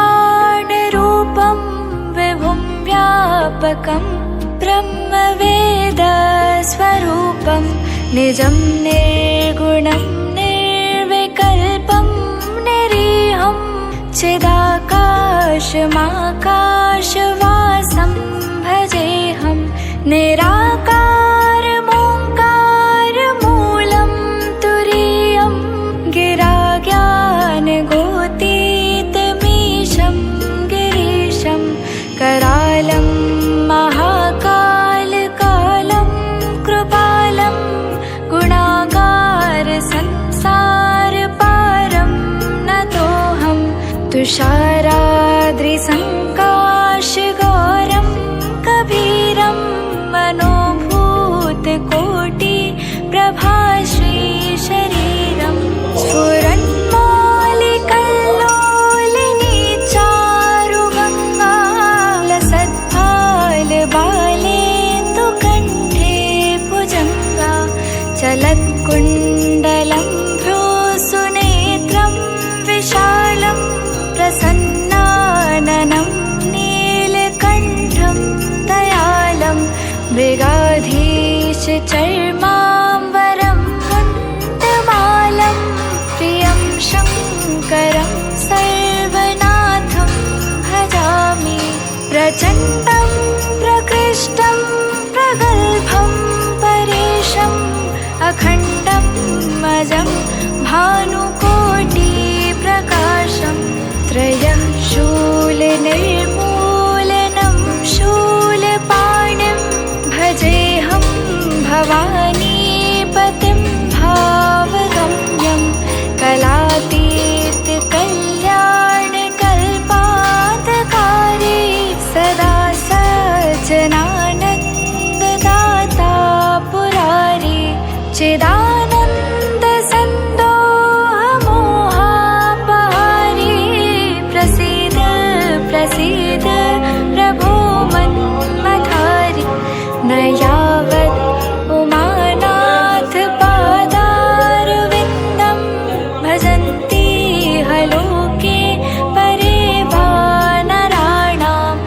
निर्वाणरूपं विभुं व्यापकं ब्रह्मवेदस्वरूपं निजं निर्गुणं निर्विकल्पं निरीहं चिदाकाशमाकाशवासं भजेऽहं निराकारमोङ्कारमूलं तुरीयं गिराज्ञानगोतीतमीशं गिरीशं करालं महाकालकालं कृपालं गुणागारसंसारपारं नतोऽहं तुषाराद्रिसङ्काशगौरं कबीरं मनोभूतकोटिप्रभाश्रीशरीरं स्फुरन्मौलिकल्लोलिनी चारुगङ्गा लसद्भालबालेन्दुकण्ठे भुजङ्गा चलत्कुण्डलं भ्रूसुनेत्रं विशालं प्रसन्नाननं नीलकण्ठं दयालं मृगाधीशचर्माम्बरं मुण्डमालं प्रियं शङ्करं सर्वनाथं भजामि प्रचण्डं प्रकृष्टं प्रगल्भं परेशम् अखण्डं अजं भानुकोटिप्रकाशं त्रयः